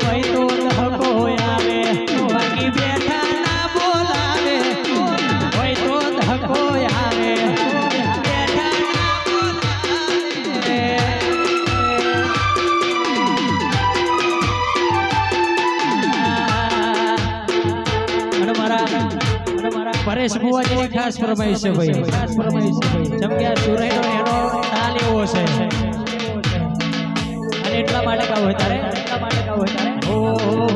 હોય તો ધકો આવે બાકી બેઠા ના બોલાવે હોય તો ધકો આવે બેઠા ના બોલાવે પરેશ બુવાજીની ખાસ ફરમાઈશ છે ભાઈ ખાસ ફરમાઈશ છે ભાઈ જેમ કે આ સુરૈનો એનો તાલ એવો છે અને એટલા માટે ગાવ હોય તારે ઓ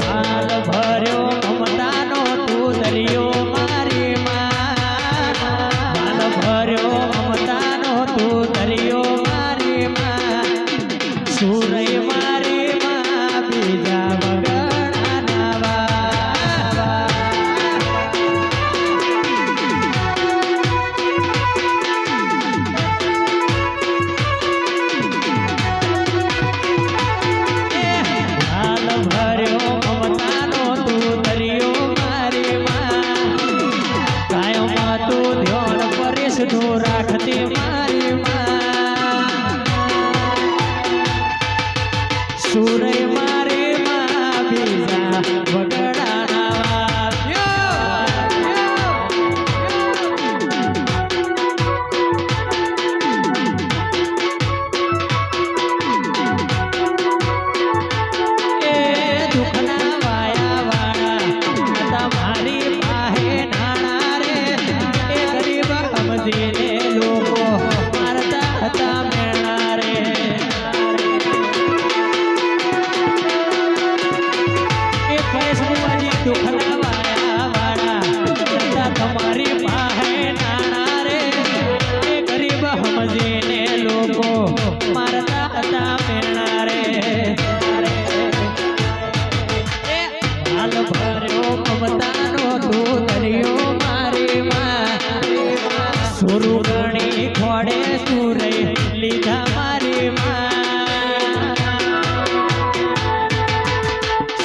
હાલ ભર્યો મમતાનો તું દરિયો મારી માં હાલ ભર્યો મમતાનો તું દરિયો મારી માં સુરૈ મારી માં બીજા રાખતી મારી માં સુરૈ મારી માં બીજા વગડાના એ દુઃખના વાયા વાળા મારી પાહે નાણા રે એ ગરીબ સમજીને લોકો મારતા હતા મેણા રે એ ફેસબુકની દુઃખના વાયા વાળા તમારી પાસે નાણા રે એ ગરીબ સમજીને લોકો મારતા હતા મેણા રે હાલ ભર્યો મમતાનો તું દરિયો મારી માં સુરગણી ખોડે સુરૈ લીધા મારી માં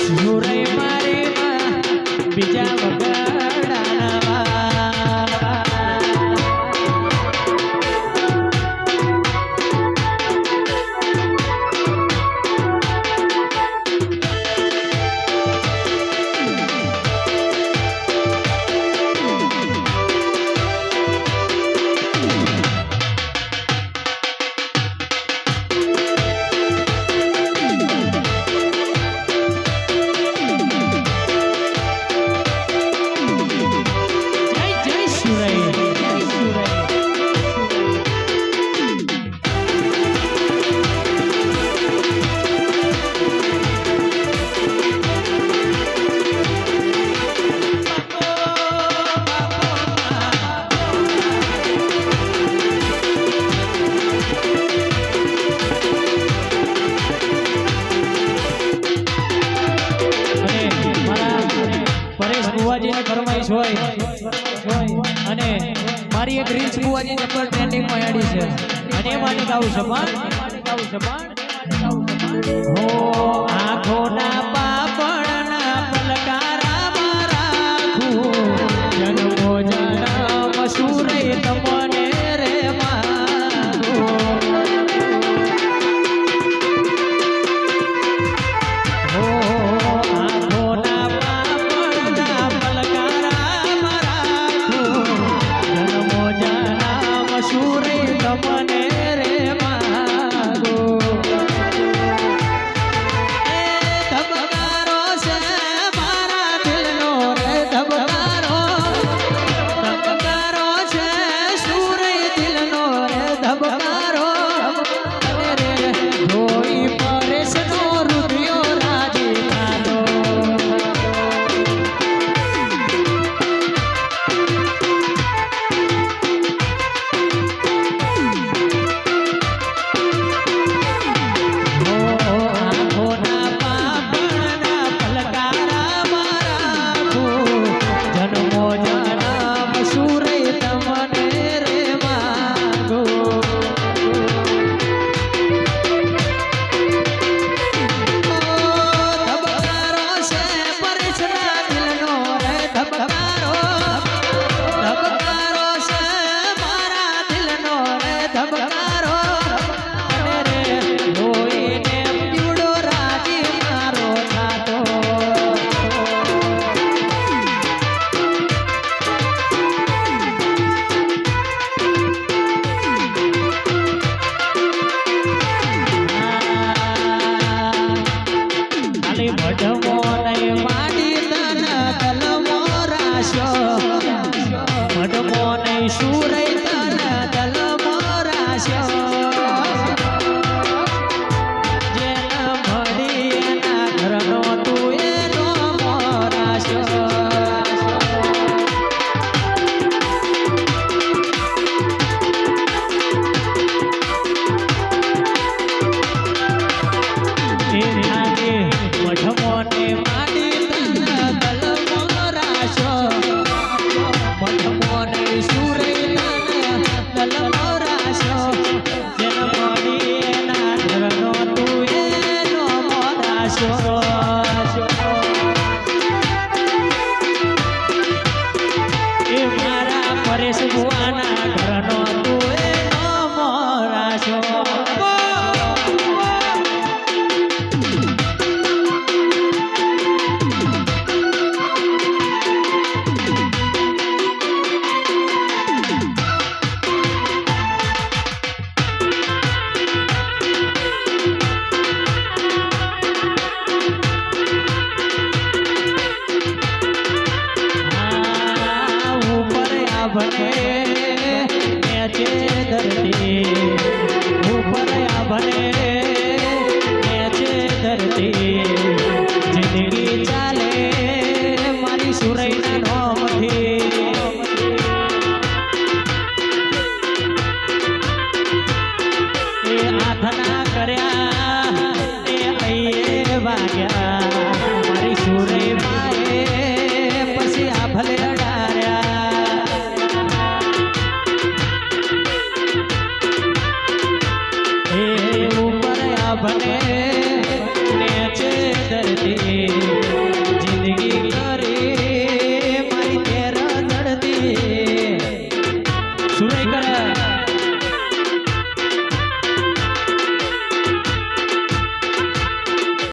સુરૈ મારી માં બીજા વગડાના ફરમાઈશ હોય અને મારી એક રીલ્સ બુવાજી નંબર ટ્રેન્ડિંગ માં આડી છે અને એ માટે ગાઉં છું હો આંખોના પાપણના પલકારામાં રાખું જન્મો જન્મ સુરૈ તમને રે માગો હો તબકા એ મારી સુરૈના નોમથી એ આથના કર્યા